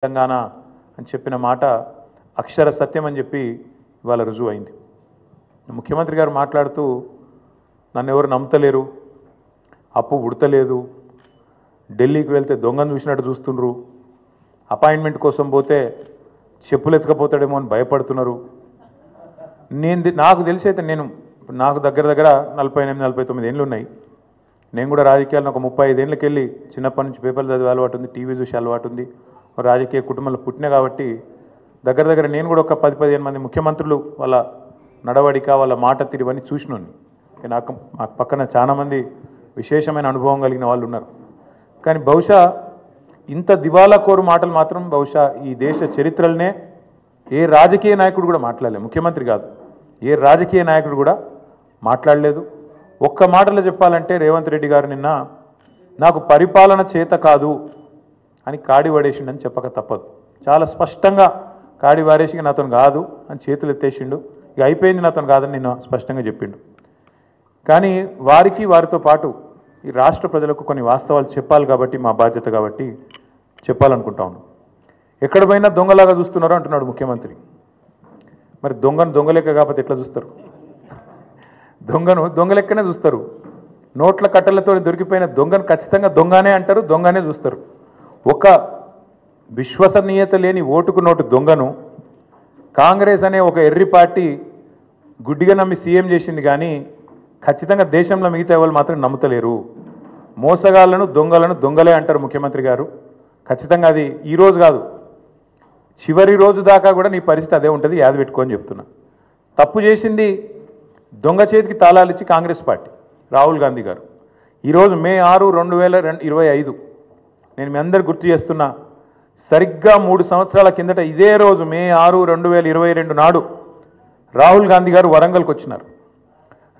తెలంగాణ అని చెప్పిన మాట అక్షర సత్యం అని చెప్పి ఇవాళ రుజువు అయింది. ముఖ్యమంత్రి గారు మాట్లాడుతూ నన్ను ఎవరు నమ్మతలేరు, అప్పు ఉడతలేదు, ఢిల్లీకి వెళ్తే దొంగను చూసినట్టు చూస్తుండ్రు, అపాయింట్మెంట్ కోసం పోతే చెప్పులు ఎత్తుకపోతాడేమో అని భయపడుతున్నారు. నాకు తెలిసైతే నాకు దగ్గర 48-49 ఏళ్ళు ఉన్నాయి. నేను కూడా రాజకీయాలను ఒక 35 ఏళ్ళకి వెళ్ళి చిన్నప్పటి నుంచి పేపర్లు చదివే అలవాటు ఉంది, టీవీ చూసే అలవాటు ఉంది, రాజకీయ కుటుంబంలో పుట్టినా కాబట్టి దగ్గర నేను కూడా ఒక 10-15 మంది ముఖ్యమంత్రులు వాళ్ళ నడవడిక వాళ్ళ మాట తీరువని చూసినాను. నాకు పక్కన చాలామంది విశేషమైన అనుభవం కలిగిన వాళ్ళు ఉన్నారు. కానీ బహుశా ఇంత దివాలా కోరు మాటలు మాత్రం బహుశా ఈ దేశ చరిత్రలనే ఏ రాజకీయ నాయకుడు కూడా మాట్లాడలేదు. ముఖ్యమంత్రి కాదు, ఏ రాజకీయ నాయకుడు కూడా మాట్లాడలేదు. ఒక్క మాటలో చెప్పాలంటే రేవంత్ రెడ్డి గారు నిన్న నాకు పరిపాలన చేత కాదు అని కాడి పడేసిండని చెప్పక తప్పదు. చాలా స్పష్టంగా కాడి వారేసి నాతో కాదు అని చేతులు ఎత్తేసిండు. ఇక అయిపోయింది, నాతో కాదని నిన్న స్పష్టంగా చెప్పిండు. కానీ వారితో పాటు ఈ రాష్ట్ర ప్రజలకు కొన్ని వాస్తవాలు చెప్పాలి కాబట్టి మా బాధ్యత కాబట్టి చెప్పాలనుకుంటా ఉన్నాం. ఎక్కడ పోయినా దొంగలాగా చూస్తున్నారో అంటున్నాడు ముఖ్యమంత్రి. మరి దొంగలెక్క కాకపోతే ఎట్లా చూస్తారు? దొంగలెక్కనే చూస్తారు. నోట్ల కట్టలతో దొరికిపోయిన దొంగను ఖచ్చితంగా దొంగనే అంటారు, దొంగనే చూస్తారు. ఒక విశ్వసనీయత లేని ఓటుకు నోటు దొంగను కాంగ్రెస్ అనే ఒక ఎర్రి పార్టీ గుడ్డిగా నమ్మి సీఎం చేసింది. కానీ ఖచ్చితంగా దేశంలో మిగతా వాళ్ళు మాత్రం నమ్ముతలేరు. మోసగాళ్లను దొంగలే అంటారు ముఖ్యమంత్రి గారు. ఖచ్చితంగా అది ఈరోజు కాదు, చివరి రోజు దాకా కూడా నీ పరిస్థితి అదే ఉంటుంది, యాద పెట్టుకొని చెప్తున్నా. తప్పు చేసింది దొంగ చేతికి తాళాలు ఇచ్చి కాంగ్రెస్ పార్టీ రాహుల్ గాంధీ గారు. ఈరోజు మే 6, 2025 నేను మీ అందరు గుర్తు చేస్తున్నా, సరిగ్గా 3 సంవత్సరాల కిందట ఇదే రోజు మే 6, 2022 నాడు రాహుల్ గాంధీ గారు వరంగల్కి వచ్చినారు.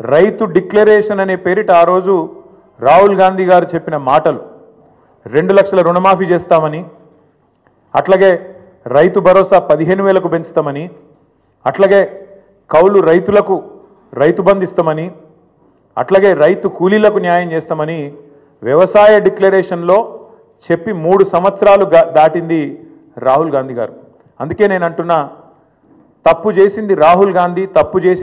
రైతు డిక్లరేషన్ అనే పేరిట ఆ రోజు రాహుల్ గాంధీ గారు చెప్పిన మాటలు 2 లక్షల రుణమాఫీ చేస్తామని, అట్లాగే రైతు భరోసా 15,000కు పెంచుతామని, అట్లాగే కౌలు రైతులకు రైతు బంధు ఇస్తామని, అట్లాగే రైతు కూలీలకు న్యాయం చేస్తామని వ్యవసాయ డిక్లరేషన్లో చెప్పి 3 సంవత్సరాలు దాటింది రాహుల్ గాంధీ గారు. అందుకే నేను అంటున్నా, తప్పు చేసింది రాహుల్ గాంధీ, తప్పు చేసి